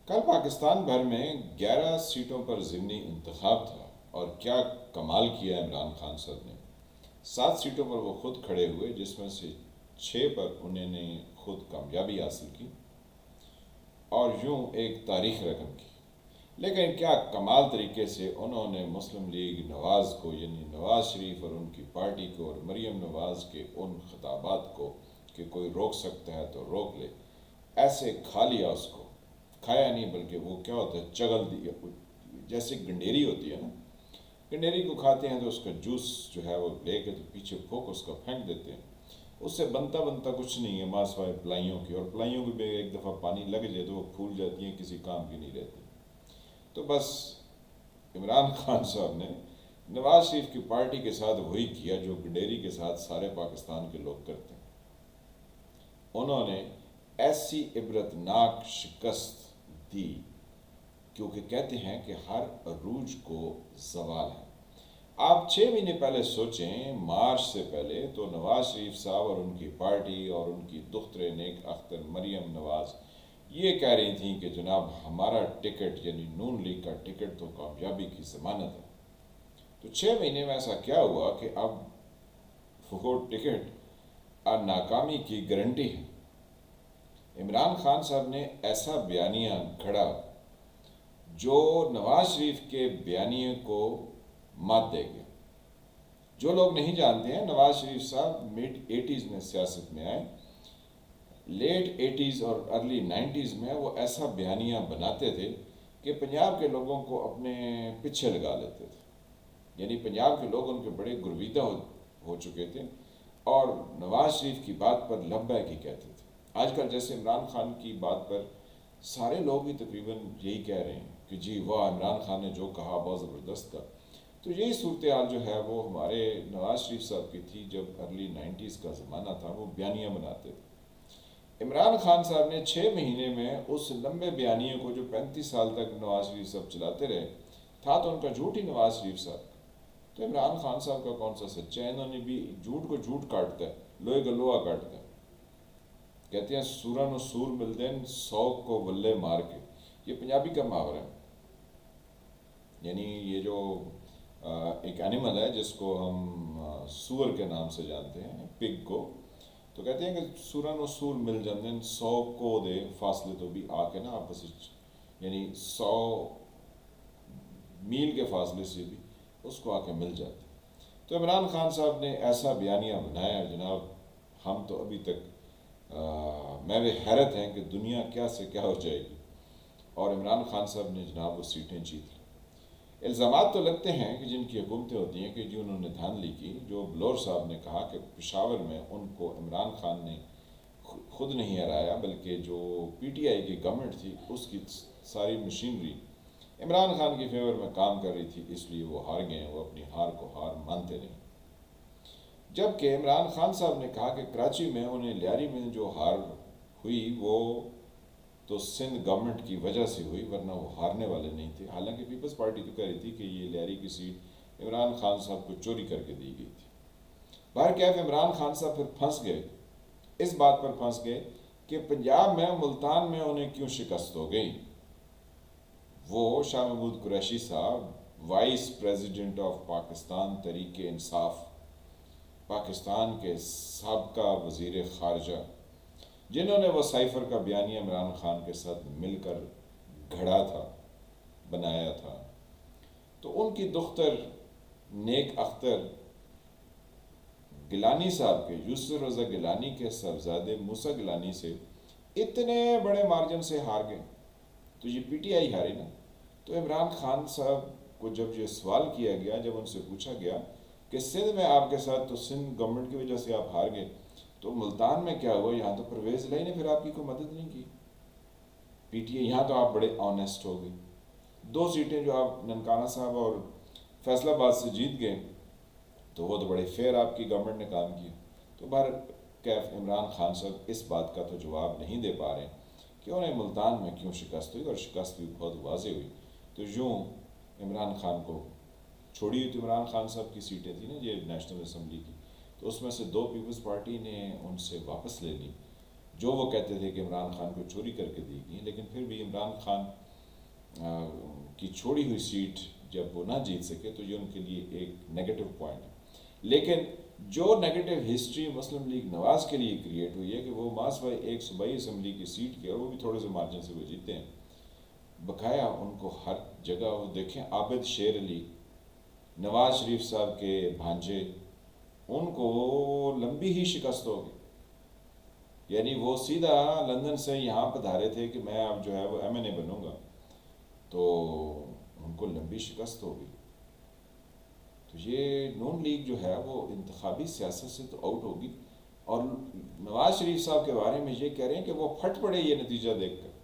کل پاکستان بھر میں 11 سیٹوں پر ضمنی انتخاب تھا اور کیا کمال کیا عمران خان صاحب نے۔ 7 سیٹوں پر وہ خود کھڑے ہوئے، جس میں سے 6 پر انہوں نے خود کامیابی حاصل کی اور یوں ایک تاریخ رقم کی۔ لیکن کیا کمال طریقے سے انہوں نے مسلم لیگ نواز کو، یعنی نواز شریف اور ان کی پارٹی کو، اور مریم نواز کے ان خطابات کو کہ کوئی روک سکتا ہے تو روک لے، ایسے کھا لیا اس کو۔ کھایا نہیں بلکہ وہ کیا ہوتا ہے، چگل دیا، جیسے گنڈیری ہوتی ہے نا، گنڈیری کو کھاتے ہیں تو اس کا جوس جو ہے وہ لے کے تو پیچھے پھونک اس کا پھینک دیتے ہیں۔ اس سے بنتا کچھ نہیں ہے ماں سوائے پلائیوں کی، اور پلائیوں کی بھی ایک دفعہ پانی لگ جائے تو وہ پھول جاتی ہیں، کسی کام کی نہیں رہتی۔ تو بس عمران خان صاحب نے نواز شریف کی پارٹی کے ساتھ وہی کیا جو گنڈیری کے ساتھ سارے پاکستان کے لوگ کرتے ہیں۔ انہوں نے ایسی عبرتناک شکست دی، کیونکہ کہتے ہیں کہ ہر عروج کو زوال ہے۔ آپ 6 مہینے پہلے سوچیں، مارچ سے پہلے تو نواز شریف صاحب اور ان کی پارٹی اور ان کی دختر نیک اختر مریم نواز یہ کہہ رہی تھیں کہ جناب ہمارا ٹکٹ، یعنی نون لیگ کا ٹکٹ تو کامیابی کی ضمانت ہے۔ تو 6 مہینے میں ایسا کیا ہوا کہ اب وہ ٹکٹ ناکامی کی گارنٹی ہے۔ عمران خان صاحب نے ایسا بیانیہ گھڑا جو نواز شریف کے بیانیے کو مات دے گیا۔ جو لوگ نہیں جانتے ہیں، نواز شریف صاحب mid-80s میں سیاست میں آئے، late 80s اور early 90s میں وہ ایسا بیانیہ بناتے تھے کہ پنجاب کے لوگوں کو اپنے پیچھے لگا لیتے تھے، یعنی پنجاب کے لوگ ان کے بڑے گرویدہ ہو چکے تھے اور نواز شریف کی بات پر لبیک ہی کہتے تھے۔ آج کل جیسے عمران خان کی بات پر سارے لوگ ہی تقریباً یہی کہہ رہے ہیں کہ جی واہ، عمران خان نے جو کہا بہت زبردست تھا۔ تو یہی صورتحال جو ہے وہ ہمارے نواز شریف صاحب کی تھی جب early 90s کا زمانہ تھا، وہ بیانیہ بناتے تھے۔ عمران خان صاحب نے 6 مہینے میں اس لمبے بیانیے کو جو 35 سال تک نواز شریف صاحب چلاتے رہے، تھا تو ان کا جھوٹ ہی نواز شریف صاحب کا، تو عمران خان صاحب کا کون سا سچا ہے؟ انہوں نے بھی جھوٹ کو جھوٹ کاٹتا ہے، لوہے کا لوہا کاٹتا ہے۔ کہتے ہیں سورن و سور ملتے ہیں 100 کو ولے مار کے، یہ پنجابی کا محاورہ ہے۔ یعنی یہ جو ایک اینیمل ہے جس کو ہم سور کے نام سے جانتے ہیں، پگ کو، تو کہتے ہیں کہ سورن و سور مل جاندے 100 کو دے فاصلے تو بھی آ کے نا آپس، یعنی 100 میل کے فاصلے سے بھی اس کو آ کے مل جاتے۔ تو عمران خان صاحب نے ایسا بیانیہ بنایا جناب، ہم تو ابھی تک میں بھی حیرت ہیں کہ دنیا کیا سے کیا ہو جائے گی، اور عمران خان صاحب نے جناب وہ سیٹیں جیت لی۔ الزامات تو لگتے ہیں کہ جن کی حکومتیں ہوتی ہیں کہ جو انہوں نے دھاندلی کی، جو بلور صاحب نے کہا کہ پشاور میں ان کو عمران خان نے خود نہیں ہرایا بلکہ جو پی ٹی آئی کی گورنمنٹ تھی اس کی ساری مشینری عمران خان کی فیور میں کام کر رہی تھی، اس لیے وہ ہار گئے، وہ اپنی ہار کو ہار مانتے رہے۔ جبکہ عمران خان صاحب نے کہا کہ کراچی میں انہیں لیاری میں جو ہار ہوئی وہ تو سندھ گورنمنٹ کی وجہ سے ہوئی، ورنہ وہ ہارنے والے نہیں تھے۔ حالانکہ پیپلز پارٹی تو کہہ رہی تھی کہ یہ لیاری کی سیٹ عمران خان صاحب کو چوری کر کے دی گئی تھی۔ بہرکیف عمران خان صاحب پھر پھنس گئے، اس بات پر پھنس گئے کہ پنجاب میں، ملتان میں انہیں کیوں شکست ہو گئی۔ وہ شاہ محمود قریشی صاحب، vice president of Pakistan Tehreek Insaf, Pakistan کے سابقہ وزیر خارجہ، جنہوں نے وہ سائفر کا بیانیہ عمران خان کے ساتھ مل کر گھڑا تھا، بنایا تھا، تو ان کی دختر نیک اختر گیلانی صاحب کے، یوسف رضا گیلانی کے صاحبزادے موسیٰ گیلانی سے اتنے بڑے مارجن سے ہار گئے۔ تو یہ پی ٹی آئی ہاری نا۔ تو عمران خان صاحب کو جب یہ سوال کیا گیا، جب ان سے پوچھا گیا کہ سندھ میں آپ کے ساتھ تو سندھ گورنمنٹ کی وجہ سے آپ ہار گئے، تو ملتان میں کیا ہوا؟ یہاں تو پرویز الہی نے پھر آپ کی کوئی مدد نہیں کی، پی ٹی آئی یہاں تو آپ بڑے آنیسٹ ہو گئے۔ 2 سیٹیں جو آپ ننکانہ صاحب اور فیصل آباد سے جیت گئے، تو وہ تو بڑے فیئر آپ کی گورنمنٹ نے کام کیا۔ تو کیف عمران خان صاحب اس بات کا تو جواب نہیں دے پا رہے کہ انہیں ملتان میں کیوں شکست ہوئی، اور شکست بھی بہت واضح ہوئی۔ تو یوں عمران خان کو چھوڑی ہوئی، تو عمران خان صاحب کی سیٹیں تھیں نا یہ نیشنل اسمبلی کی، تو اس میں سے 2 پیپلز پارٹی نے ان سے واپس لے لی، جو وہ کہتے تھے کہ عمران خان کو چوری کر کے دی گئی، لیکن پھر بھی عمران خان کی چھوڑی ہوئی سیٹ جب وہ نہ جیت سکے تو یہ ان کے لیے ایک نیگیٹو پوائنٹ ہے. لیکن جو نیگیٹو ہسٹری مسلم لیگ نواز کے لیے کریٹ ہوئی ہے کہ وہ ماس بھائی ایک صوبائی اسمبلی کی سیٹ کی اور وہ بھی تھوڑے سے مارجن سے وہ جیتے ہیں. بقایا ان کو ہر جگہ وہ دیکھیں عابد شیر علی نواز شریف صاحب کے بھانجے ان کو لمبی ہی شکست ہوگی. یعنی وہ سیدھا لندن سے یہاں پدھارے تھے کہ میں اب جو ہے وہ ایم این اے بنوں گا تو ان کو لمبی شکست ہوگی. تو یہ نون لیگ جو ہے وہ انتخابی سیاست سے تو آؤٹ ہوگی. اور نواز شریف صاحب کے بارے میں یہ کہہ رہے ہیں کہ وہ پھٹ پڑے یہ نتیجہ دیکھ کر.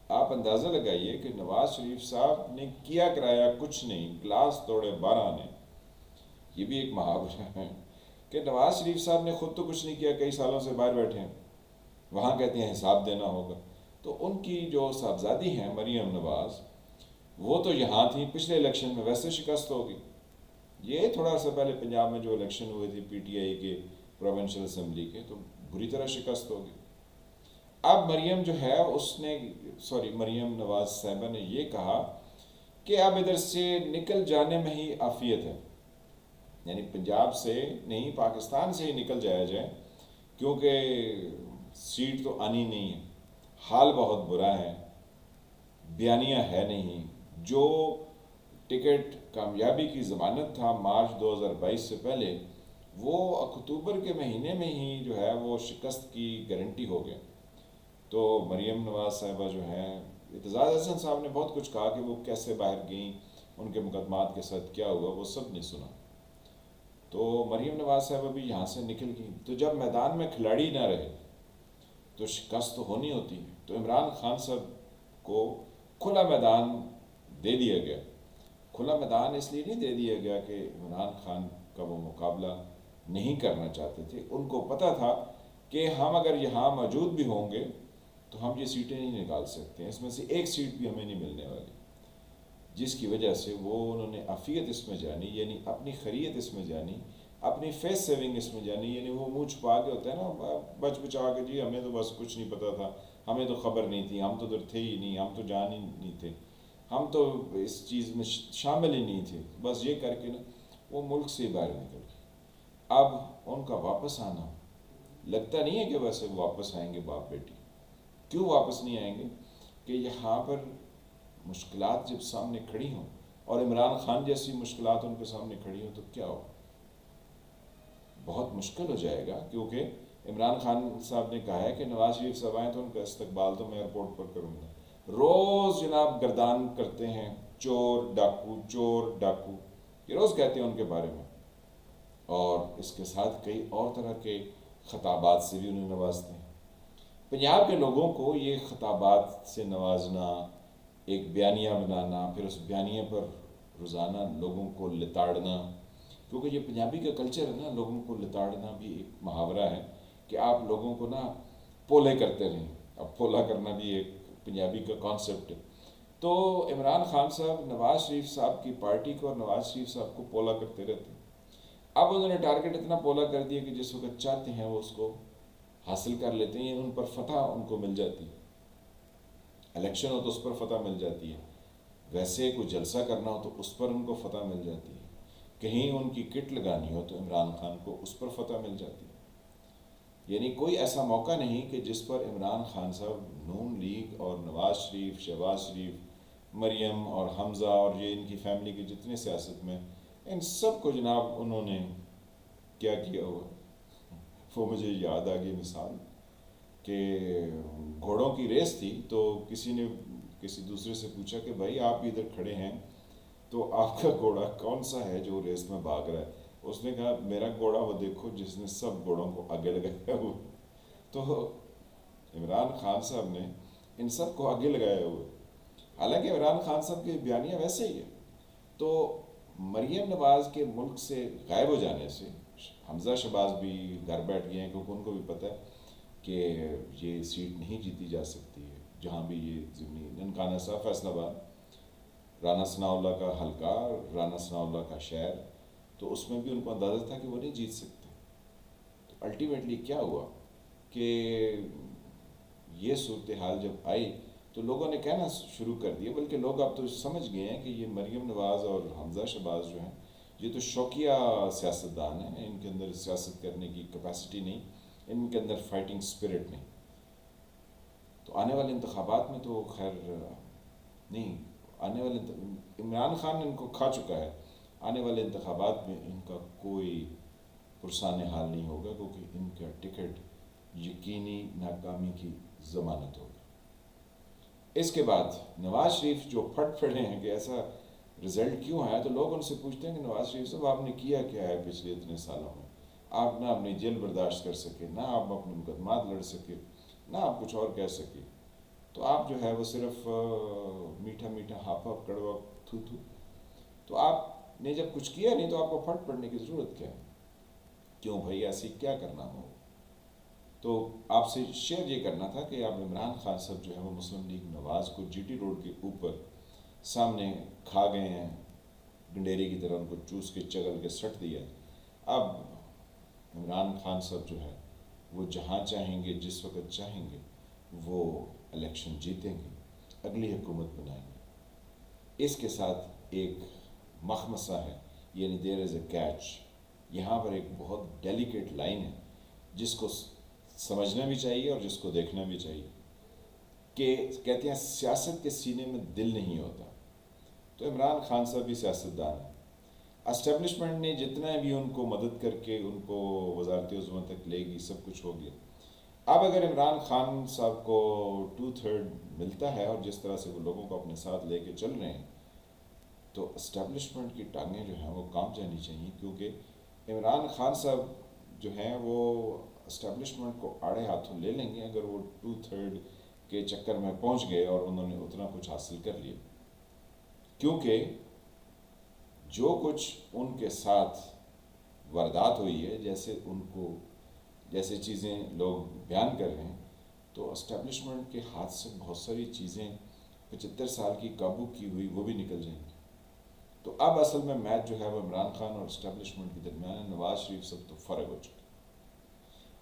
آپ اندازہ لگائیے کہ نواز شریف صاحب نے کیا کرایا کچھ نہیں، گلاس توڑے 12 نے. یہ بھی ایک محاورہ ہے کہ نواز شریف صاحب نے خود تو کچھ نہیں کیا، کئی سالوں سے باہر بیٹھے ہیں، وہاں کہتے ہیں حساب دینا ہوگا. تو ان کی جو صاحبزادی ہیں مریم نواز وہ تو یہاں تھیں، پچھلے الیکشن میں ویسے شکست ہوگی. یہ تھوڑا سا پہلے پنجاب میں جو الیکشن ہوئے تھے پی ٹی آئی کے پروونشل اسمبلی کے تو بری طرح شکست ہوگی. اب مریم جو ہے مریم نواز صاحبہ نے یہ کہا کہ اب ادھر سے نکل جانے میں ہی عافیت ہے، یعنی پنجاب سے نہیں پاکستان سے ہی نکل جایا جائے کیونکہ سیٹ تو آنی نہیں ہے، حال بہت برا ہے، بیانیہ ہے نہیں. جو ٹکٹ کامیابی کی ضمانت تھا مارچ 2022 سے پہلے وہ اکتوبر کے مہینے میں ہی جو ہے وہ شکست کی گارنٹی ہو گیا. تو مریم نواز صاحبہ جو ہیں، اعتزاز احسن صاحب نے بہت کچھ کہا کہ وہ کیسے باہر گئیں، ان کے مقدمات کے ساتھ کیا ہوا، وہ سب نے سنا. تو مریم نواز صاحبہ بھی یہاں سے نکل گئی. تو جب میدان میں کھلاڑی نہ رہے تو شکست تو ہونی ہوتی ہے. تو عمران خان صاحب کو کھلا میدان دے دیا گیا. کھلا میدان اس لیے نہیں دے دیا گیا کہ عمران خان کا وہ مقابلہ نہیں کرنا چاہتے تھے. ان کو پتہ تھا کہ ہم اگر یہاں موجود بھی ہوں گے تو ہم یہ سیٹیں نہیں نکال سکتے ہیں، اس میں سے ایک سیٹ بھی ہمیں نہیں ملنے والی. جس کی وجہ سے انہوں نے عافیت اس میں جانی، یعنی اپنی خیریت اس میں جانی، اپنی فیس سیونگ اس میں جانی. یعنی وہ منہ چھپا کے ہوتا ہے نا، بچ بچا کے، جی ہمیں تو بس کچھ نہیں پتا تھا، ہمیں تو خبر نہیں تھی، ہم تو ادھر تھے ہی نہیں، ہم تو جان ہی نہیں تھے، ہم تو اس چیز میں شامل ہی نہیں تھے. بس یہ کر کے نا وہ ملک سے باہر نکل گئی. اب ان کا واپس آنا لگتا نہیں ہے کہ ویسے واپس آئیں گے باپ بیٹی. کیوں واپس نہیں آئیں گے؟ کہ یہاں پر مشکلات جب سامنے کھڑی ہوں اور عمران خان جیسی مشکلات ان کے سامنے کھڑی ہوں تو کیا ہو؟ بہت مشکل ہو جائے گا. کیونکہ عمران خان صاحب نے کہا ہے کہ نواز شریف صاحب آئیں تو ان کا استقبال تو میں ایئرپورٹ پر کروں گا. روز جناب گردان کرتے ہیں، چور ڈاکو، یہ روز کہتے ہیں ان کے بارے میں. اور اس کے ساتھ کئی اور طرح کے خطابات سے بھی انہیں نوازتے ہیں. پنجاب کے لوگوں کو یہ خطابات سے نوازنا، ایک بیانیہ بنانا، پھر اس بیانیے پر روزانہ لوگوں کو لتاڑنا، کیونکہ یہ پنجابی کا کلچر ہے نا، لوگوں کو لتاڑنا بھی ایک محاورہ ہے کہ آپ لوگوں کو نا پولے کرتے رہیں. اب پولا کرنا بھی ایک پنجابی کا کانسیپٹ ہے. تو عمران خان صاحب نواز شریف صاحب کی پارٹی کو اور نواز شریف صاحب کو پولا کرتے رہتے ہیں. اب انہوں نے ٹارگٹ اتنا پولا کر دیا کہ جس وقت چاہتے ہیں وہ اس کو حاصل کر لیتے ہیں. ان پر فتح ان کو مل جاتی ہے، الیکشن ہو تو اس پر فتح مل جاتی ہے، ویسے کوئی جلسہ کرنا ہو تو اس پر ان کو فتح مل جاتی ہے، کہیں ان کی کٹ لگانی ہو تو عمران خان کو اس پر فتح مل جاتی ہے. یعنی کوئی ایسا موقع نہیں کہ جس پر عمران خان صاحب نون لیگ اور نواز شریف، شہباز شریف، مریم اور حمزہ اور یہ ان کی فیملی کے جتنے سیاست میں، ان سب کو جناب انہوں نے کیا کیا ہوا. وہ مجھے یاد آ گئی مثال کہ گھوڑوں کی ریس تھی تو کسی نے کسی دوسرے سے پوچھا کہ بھائی آپ ادھر کھڑے ہیں تو آپ کا گھوڑا کون سا ہے جو ریس میں بھاگ رہا ہے؟ اس نے کہا میرا گھوڑا وہ دیکھو جس نے سب گھوڑوں کو آگے لگایا ہوا. تو عمران خان صاحب نے ان سب کو آگے لگایا ہوا. حالانکہ عمران خان صاحب کے بیانیہ ویسے ہی ہے. تو مریم نواز کے ملک سے غائب ہو جانے سے حمزہ شہباز بھی گھر بیٹھ گئے ہیں، کیونکہ ان کو بھی پتہ ہے کہ یہ سیٹ نہیں جیتی جا سکتی ہے. جہاں بھی یہ ضمنی ننکانہ صاحب، فیصل آباد، رانا ثناء اللہ کا حلقہ، رانا ثناء اللہ کا شہر، تو اس میں بھی ان کو اندازہ تھا کہ وہ نہیں جیت سکتے. تو الٹیمیٹلی کیا ہوا کہ یہ صورتحال جب آئی تو لوگوں نے کہنا شروع کر دیا، بلکہ لوگ اب تو سمجھ گئے ہیں کہ یہ مریم نواز اور حمزہ شہباز جو ہیں یہ تو شوقیہ سیاستدان ہیں، ان کے اندر سیاست کرنے کی کیپیسٹی نہیں، ان کے اندر فائٹنگ سپرٹ نہیں. تو آنے والے انتخابات میں تو خیر نہیں، آنے والے عمران خان ان کو کھا چکا ہے، آنے والے انتخابات میں ان کا کوئی پرسان حال نہیں ہوگا، کیونکہ ان کا ٹکٹ یقینی ناکامی کی ضمانت ہوگا. اس کے بعد نواز شریف جو پھٹ پھڑے ہیں کہ ایسا رزلٹ کیوں آیا، تو لوگ ان سے پوچھتے ہیں کہ نواز شریف صاحب آپ نے کیا کیا ہے پچھلے اتنے سالوں میں؟ آپ نہ اپنی جیل برداشت کر سکے، نہ آپ اپنے مقدمات لڑ سکے، نہ آپ کچھ اور کہہ سکے. تو آپ جو ہے وہ صرف میٹھا میٹھا ہاپ ہاپ کڑوا تھو تھو. تو آپ نے جب کچھ کیا نہیں تو آپ کو پھٹ پڑنے کی ضرورت کیا ہے؟ کیوں بھائی ایسی کیا کرنا ہو؟ تو آپ سے شیئر یہ کرنا تھا کہ آپ عمران خان صاحب جو ہے وہ مسلم لیگ نواز کو جی ٹی روڈ کے اوپر سامنے کھا گئے ہیں، گنڈیری کی طرح ان کو چوس کے چگل کے سٹ دیا. اب عمران خان صاحب جو ہے وہ جہاں چاہیں گے جس وقت چاہیں گے وہ الیکشن جیتیں گے، اگلی حکومت بنائیں گے. اس کے ساتھ ایک مخمصہ ہے، یعنی دیر از اے کیچ. یہاں پر ایک بہت ڈیلیکیٹ لائن ہے جس کو سمجھنا بھی چاہیے اور جس کو دیکھنا بھی چاہیے. کہ کہتے ہیں سیاست کے سینے میں دل نہیں ہوتا. تو عمران خان صاحب بھی سیاستدان ہیں، اسٹیبلشمنٹ نے جتنا بھی ان کو مدد کر کے ان کو وزارتی عظمت تک لے گی، سب کچھ ہو گیا. اب اگر عمران خان صاحب کو 2/3 ملتا ہے اور جس طرح سے وہ لوگوں کو اپنے ساتھ لے کے چل رہے ہیں، تو اسٹیبلشمنٹ کی ٹانگیں جو ہیں وہ کام جانی چاہیے. کیونکہ عمران خان صاحب جو ہیں وہ اسٹیبلشمنٹ کو آڑے ہاتھوں لے لیں گے اگر وہ 2/3 کے چکر میں پہنچ گئے اور انہوں نے اتنا کچھ حاصل کر لیا. کیونکہ جو کچھ ان کے ساتھ واردات ہوئی ہے، جیسے چیزیں لوگ بیان کر رہے ہیں، تو اسٹیبلشمنٹ کے ہاتھ سے بہت ساری چیزیں 75 سال کی قابو کی ہوئی وہ بھی نکل جائیں گی. تو اب اصل میں میچ جو ہے وہ عمران خان اور اسٹیبلشمنٹ کے درمیان ہے. نواز شریف سب تو فرق ہو چکا.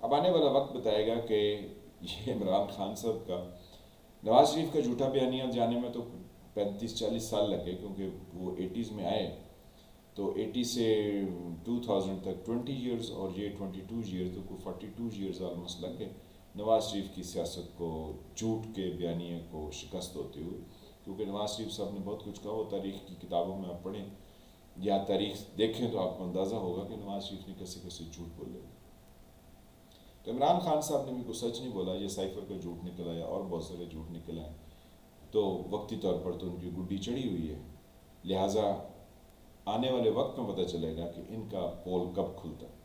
اب آنے والا وقت بتائے گا کہ یہ عمران خان صاحب کا نواز شریف کا جھوٹا بیانیہ جانے میں تو 35-40 سال لگ گئے، کیونکہ وہ 80s میں آئے تو 80 سے 2000 تک 20 ایئرز اور یہ 22 ایئرز، تو کوئی 42 ایئرز آلموسٹ لگ گئے نواز شریف کی سیاست کو جھوٹ کے بیانیے کو شکست ہوتے ہوئے. کیونکہ نواز شریف صاحب نے بہت کچھ کہا، وہ تاریخ کی کتابوں میں آپ پڑھیں یا تاریخ دیکھیں تو آپ کو اندازہ ہوگا کہ نواز شریف نے کیسے کیسے جھوٹ بولے. تو عمران خان صاحب نے بھی کوئی سچ نہیں بولا، یہ سائفر کا جھوٹ نکل آیا اور بہت سارے جھوٹ نکل آئے. تو وقتی طور پر تو ان کی گڈی چڑھی ہوئی ہے، لہٰذا آنے والے وقت میں پتہ چلے گا کہ ان کا پول کب کھلتا ہے.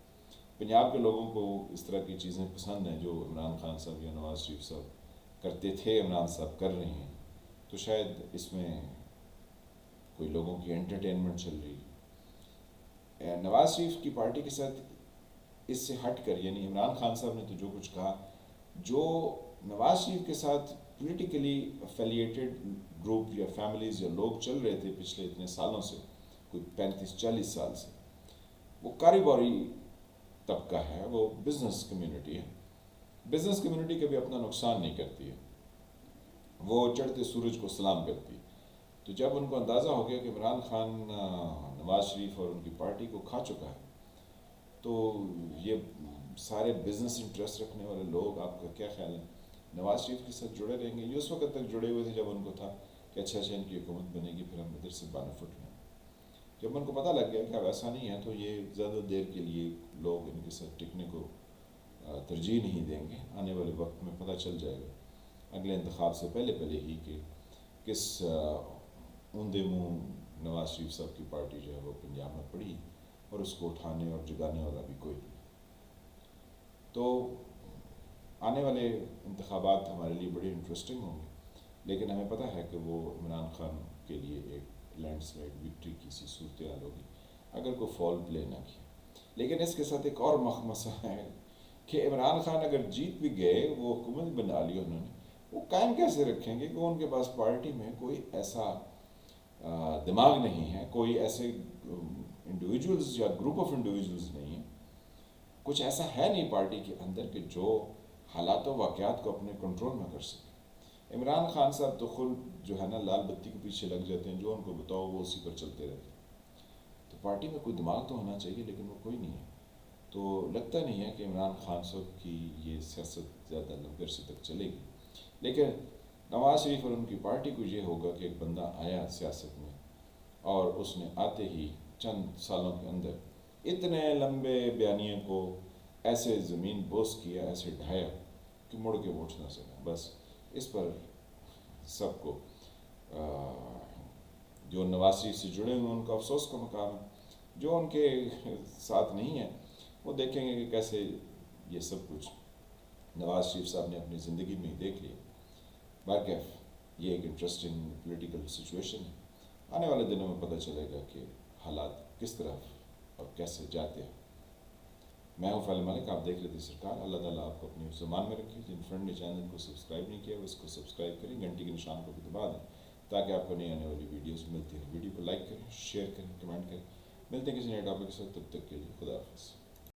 پنجاب کے لوگوں کو اس طرح کی چیزیں پسند ہیں جو عمران خان صاحب یا نواز شریف صاحب کرتے تھے، عمران صاحب کر رہے ہیں. تو شاید اس میں کوئی لوگوں کی انٹرٹینمنٹ چل رہی ہے. نواز شریف کی پارٹی کے ساتھ اس سے ہٹ کر، یعنی عمران خان صاحب نے تو جو کچھ کہا، جو نواز شریف کے ساتھ پولیٹیکلی افیلیٹڈ گروپ یا فیملیز یا لوگ چل رہے تھے پچھلے اتنے سالوں سے، کوئی 35-40 سال سے، وہ کاروباری طبقہ ہے، وہ بزنس کمیونٹی ہے. بزنس کمیونٹی کبھی اپنا نقصان نہیں کرتی ہے، وہ چڑھتے سورج کو سلام کرتی ہے. تو جب ان کو اندازہ ہو گیا کہ عمران خان نواز شریف اور ان کی پارٹی کو کھا چکا ہے، تو یہ سارے بزنس انٹرسٹ رکھنے والے لوگ، آپ کا کیا خیال ہے، نواز شریف کے ساتھ جڑے رہیں گے؟ یہ اس وقت تک جڑے ہوئے تھے جب ان کو تھا کہ اچھا ان کی حکومت بنے گی، پھر ہم ادھر سے بینیفٹ لیں. جب ان کو پتہ لگ گیا کہ اب ایسا نہیں ہے تو یہ زیادہ دیر کے لیے لوگ ان کے ساتھ ٹکنے کو ترجیح نہیں دیں گے. آنے والے وقت میں پتہ چل جائے گا اگلے انتخاب سے پہلے ہی کہ کس اوندے منہ نواز شریف صاحب کی پارٹی جو ہے وہ پنجاب میں پڑی، اور اس کو اٹھانے اور جگانے والا بھی کوئی نہیں. تو آنے والے انتخابات ہمارے لیے بڑے انٹرسٹنگ ہوں گے، لیکن ہمیں پتہ ہے کہ وہ عمران خان کے لیے ایک لینڈ سلائڈ وکٹری کی سی صورتحال ہوگی اگر کوئی فال پلے نہ کیا. لیکن اس کے ساتھ ایک اور مخمصہ ہے کہ عمران خان اگر جیت بھی گئے، وہ حکومت بنا لی انہوں نے، وہ قائم کیسے رکھیں گے کہ ان کے پاس پارٹی میں کوئی ایسا دماغ نہیں ہے، کوئی ایسے انڈیویجولز یا گروپ آف انڈیویجولز نہیں ہیں، کچھ ایسا ہے نہیں پارٹی کے اندر کہ جو حالات و واقعات کو اپنے کنٹرول میں کر سکے. عمران خان صاحب تو خود جو ہے نا لال بتی کے پیچھے لگ جاتے ہیں، جو ان کو بتاؤ وہ اسی پر چلتے رہتے ہیں۔ تو پارٹی میں کوئی دماغ تو ہونا چاہیے، لیکن وہ کوئی نہیں ہے۔ تو لگتا نہیں ہے کہ عمران خان صاحب کی یہ سیاست زیادہ لمبے عرصے تک چلے گی، لیکن نواز شریف اور ان کی پارٹی کو یہ ہوگا کہ ایک بندہ آیا سیاست میں اور اس نے آتے ہی چند سالوں کے اندر اتنے لمبے بیانیے کو ایسے زمین بوس کیا، ایسے ڈھایا کہ مڑ کے اٹھ نہ سکا۔ بس اس پر سب کو جو نواز شریف سے جڑے ہوئے ان کا افسوس کا مقام ہے، جو ان کے ساتھ نہیں ہیں وہ دیکھیں گے کہ کیسے یہ سب کچھ نواز شریف صاحب نے اپنی زندگی میں ہی دیکھ لیا۔ باقی یہ ایک انٹرسٹنگ پولیٹیکل سچویشن ہے، آنے والے دنوں میں پتہ چلے گا کہ حالات کس طرف اور کیسے جاتے ہیں۔ میں ہوں فیل ملک، آپ دیکھ رہے تھے سرکار۔ اللہ تعالیٰ آپ کو اپنی زمان میں رکھے۔ جن فرینڈ نے چینل کو سبسکرائب نہیں کیا وہ اس کو سبسکرائب کریں، گھنٹی کے نشان کو بھی دبا دیں تاکہ آپ کو نئی آنے والی ویڈیوز ملتی ہیں۔ ویڈیو کو لائک کریں، شیئر کریں، کمنٹ کریں۔ ملتے ہیں کسی نئے ٹاپک کے ساتھ، تب تک کے لیے خدا حافظ۔